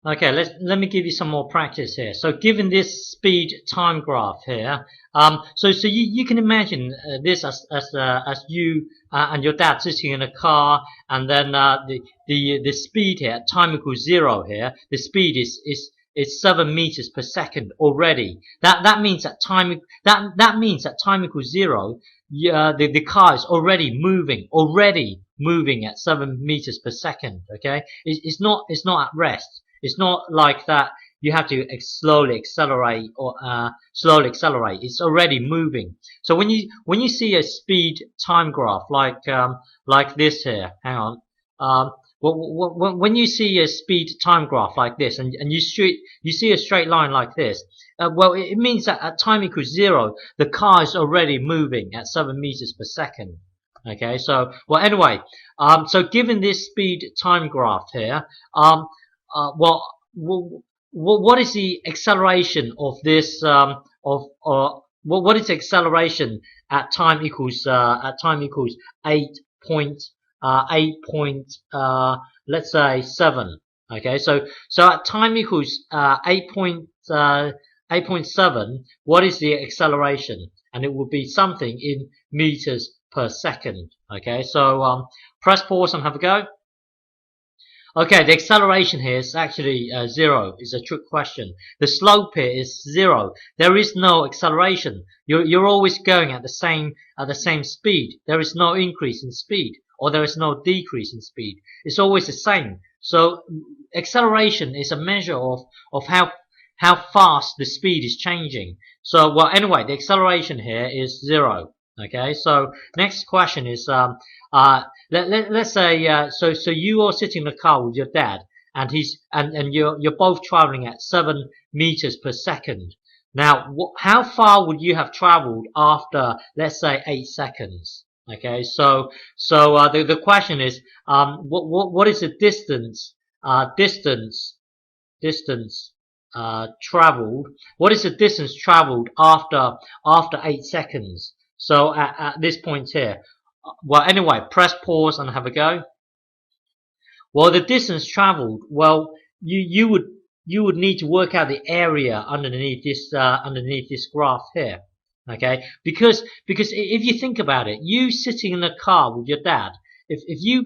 Okay, let me give you some more practice here. So, given this speed time graph here, so you can imagine this as you and your dad sitting in a car, and then the speed here at time equals 0 here. The speed is 7 meters per second already. That means that means that time equals 0. The car is already moving at 7 meters per second. Okay, it's not at rest. It's not like that you have to slowly accelerate or slowly accelerate. It's already moving. So when you see a speed time graph like this here, hang on. When you see a speed time graph like this, and you see a straight line like this, well, it means that at time equals 0, the car is already moving at 7 meters per second. Okay, so well, anyway, so given this speed time graph here, well, what is the acceleration of this what is the acceleration at time equals 8 point let's say 7. Okay, so at time equals 8.7, what is the acceleration? And it will be something in meters per second. Okay, so press pause and have a go. Okay, the acceleration here is actually 0. It's a trick question. The slope here is 0. There is no acceleration. You're always going at the same speed. There is no increase in speed, or there is no decrease in speed. It's always the same. So acceleration is a measure of how fast the speed is changing. So well, anyway, the acceleration here is 0. Okay, so next question is let's say so you are sitting in a car with your dad, and you're both traveling at 7 meters per second. Now, how far would you have traveled after, let's say, 8 seconds? Okay, so the question is what is the distance traveled? What is the distance traveled after 8 seconds? So at this point here, well, anyway, press pause and have a go. Well, the distance traveled, well, you would need to work out the area underneath this graph here. Okay, because if you think about it, you sitting in a car with your dad, if you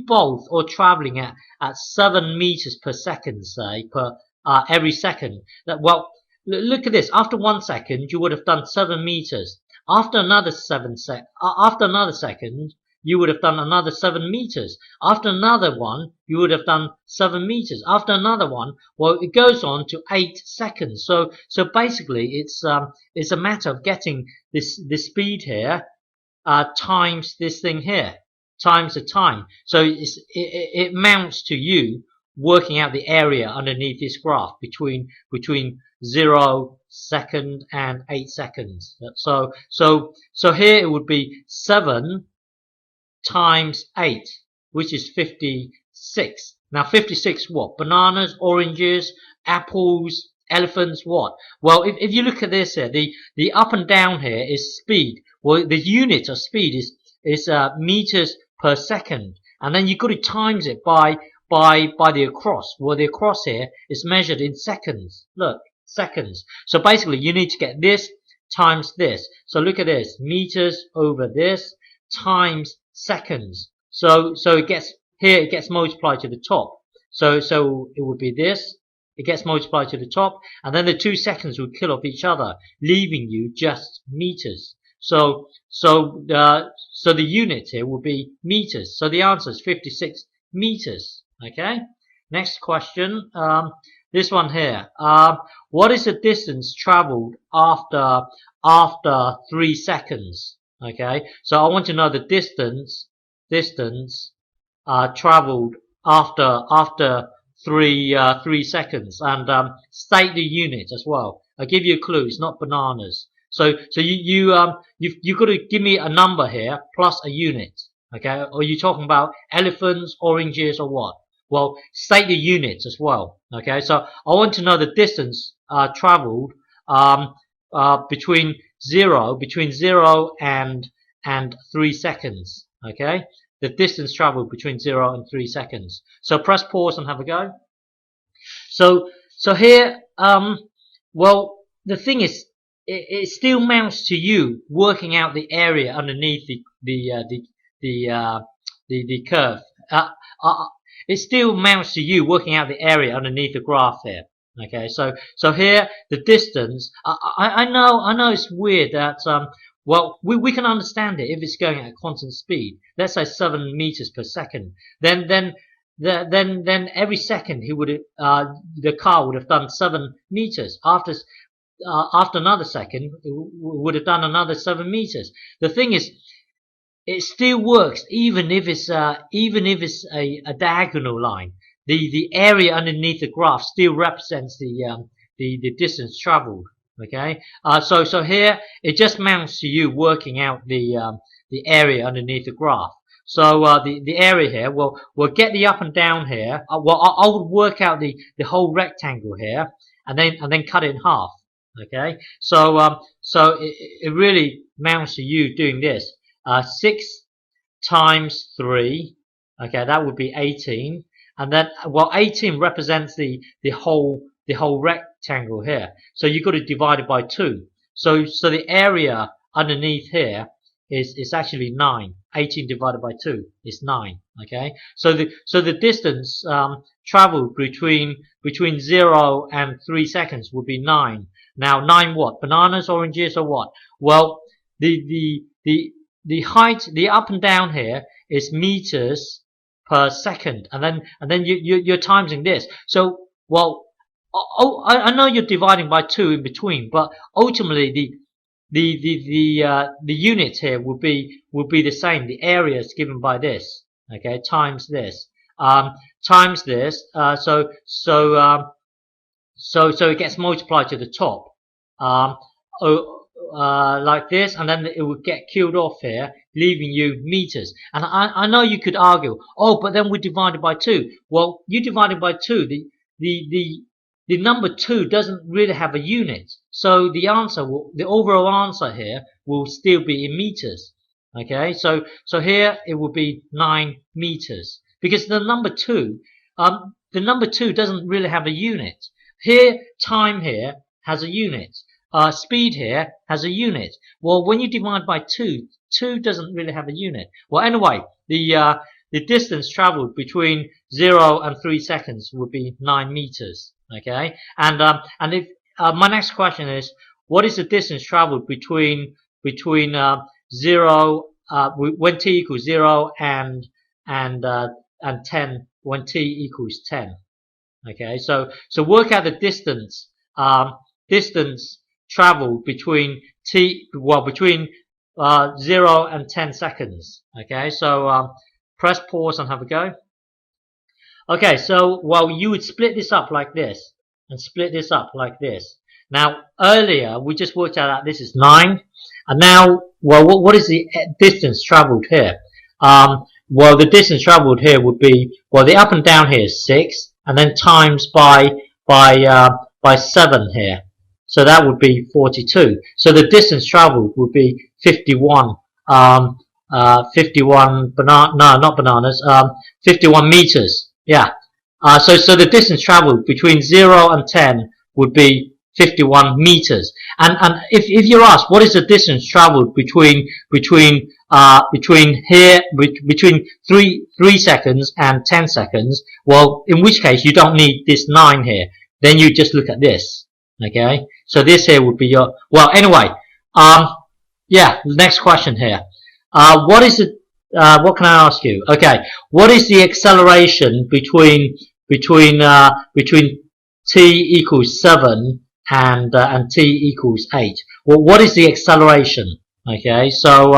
both are traveling at 7 meters per second, say, per every second, that, well, look at this. After 1 second, you would have done 7 meters. After another second, you would have done another 7 meters. After another one, you would have done 7 meters. After another one, well, it goes on to 8 seconds. So basically, it's a matter of getting this speed here times this thing here, times the time. So it amounts to you working out the area underneath this graph between 0 second and 8 seconds. So here it would be 7 times 8, which is 56. Now 56 what? Bananas, oranges, apples, elephants, what? Well, if you look at this here, the up and down here is speed. Well, the unit of speed is meters per second, and then you've got to times it by the across. Well, the across here is measured in seconds. Look, seconds. So basically, you need to get this times this. So look at this, meters over this times seconds. So it gets multiplied to the top. So it would be this. It gets multiplied to the top, and then the 2 seconds would kill off each other, leaving you just meters. So the unit here will be meters. So the answer is 56 meters. Okay. Next question. This one here. What is the distance traveled after 3 seconds? Okay. So I want to know the distance traveled after 3 seconds, and state the unit as well. I'll give you a clue. It's not bananas. So you've got to give me a number here plus a unit. Okay. Or are you talking about elephants, oranges, or what? Well, state the units as well. Okay, so I want to know the distance traveled between 0 and 3 seconds. Okay, the distance traveled between 0 and 3 seconds. So press pause and have a go. So here, well, the thing is, it still amounts to you working out the area underneath the curve. It still amounts to you working out the area underneath the graph here. Okay, so here the distance. I know it's weird that well, we can understand it if it's going at a constant speed. Let's say 7 meters per second. Then every second the car would have done 7 meters. After another second, it would have done another 7 meters. The thing is, it still works even if it's a diagonal line. The area underneath the graph still represents the distance traveled. Okay, so here it just amounts to you working out the area underneath the graph. So the area here, we'll get the up and down here. Well, I would work out the whole rectangle here, and then cut it in half. Okay, so it really amounts to you doing this. 6 times 3, okay, that would be 18, and then, well, 18 represents the whole rectangle here, so you've got to divide it by 2. So the area underneath here is actually 9. 18 divided by 2 is 9. Okay, so the distance traveled between 0 and 3 seconds would be 9. Now 9 what? Bananas, oranges, or what? Well, the height, the up and down here is meters per second, and then you're timesing this. So, well, I know you're dividing by 2 in between, but ultimately the unit here will be the same. The area is given by this, okay, times this, times this. So it gets multiplied to the top, like this, and then it would get killed off here, leaving you meters. And I know you could argue, oh, but then we divided by 2. Well, you divided by 2. The number 2 doesn't really have a unit, so the overall answer here will still be in meters. Okay, so here it will be 9 meters, because the number 2 doesn't really have a unit. Here, time here has a unit. Speed here has a unit. Well, when you divide by 2, 2 doesn't really have a unit. Well, anyway, the distance traveled between 0 and 3 seconds would be 9 meters. Okay, and if my next question is, what is the distance traveled between 0 when t equals 0 and 10 when t equals 10? Okay, so work out the distance traveled between 0 and 10 seconds. Okay, so press pause and have a go. Okay, so well, you would split this up like this and split this up like this. Now earlier we just worked out that this is 9, and now, well, what is the distance traveled here? Well, the distance traveled here would be, well, the up and down here is 6, and then times by 7 here. So that would be 42. So the distance traveled would be 51. 51 not bananas. 51 meters. Yeah. So the distance traveled between 0 and 10 would be 51 meters. And if you're asked what is the distance traveled between 3 seconds and 10 seconds, well, in which case you don't need this 9 here. Then you just look at this. Okay, so this here would be your, well, anyway, yeah, next question here. What is it, what can I ask you? Okay, what is the acceleration between t equals 7 and t equals 8? Well, what is the acceleration? Okay, so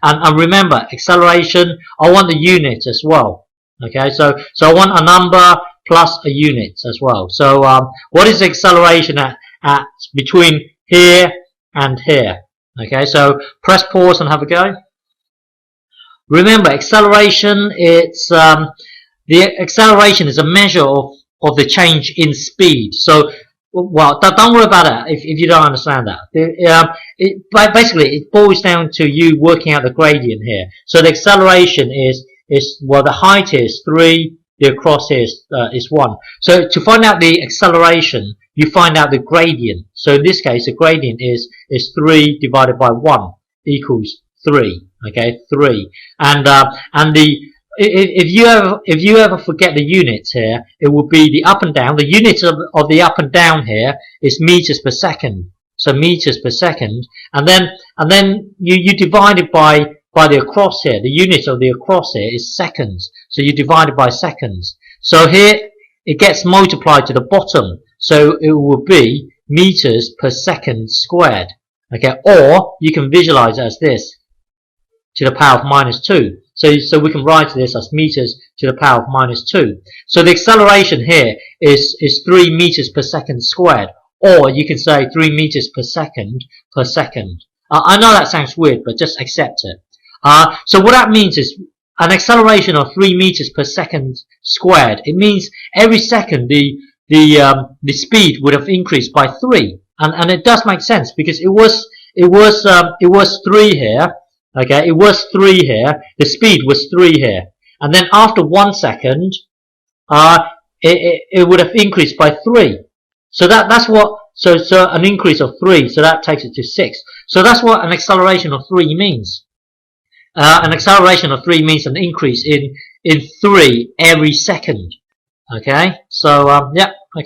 and remember, acceleration, I want the unit as well. Okay, so I want a number plus a unit as well. So what is the acceleration at between here and here? Okay, so press pause and have a go. Remember, acceleration, it's the acceleration is a measure of the change in speed. So, well, don't worry about that if you don't understand that. Basically, it boils down to you working out the gradient here. So the acceleration is well, the height is 3 the across here is 1. So to find out the acceleration, you find out the gradient. So in this case, the gradient is 3 divided by 1 equals 3. Okay, 3. And the if you ever forget the units here, it will be the up and down. The units of the up and down here is meters per second. So meters per second, and then you divide it by the across here. The unit of the across here is seconds. So you divide it by seconds. So here it gets multiplied to the bottom. So it will be meters per second squared. Okay, or you can visualize it as this, to the power of minus 2. So we can write this as meters to the power of minus 2. So the acceleration here is 3 meters per second squared. Or you can say 3 meters per second per second. I know that sounds weird, but just accept it. So what that means is an acceleration of 3 meters per second squared. It means every second the speed would have increased by 3, and it does make sense because it was 3 here. Okay, it was 3 here. The speed was 3 here, and then after 1 second, it would have increased by 3. So that's what. So an increase of 3. So that takes it to 6. So that's what an acceleration of 3 means. An acceleration of 3 means an increase in 3 every second. Okay. So yeah.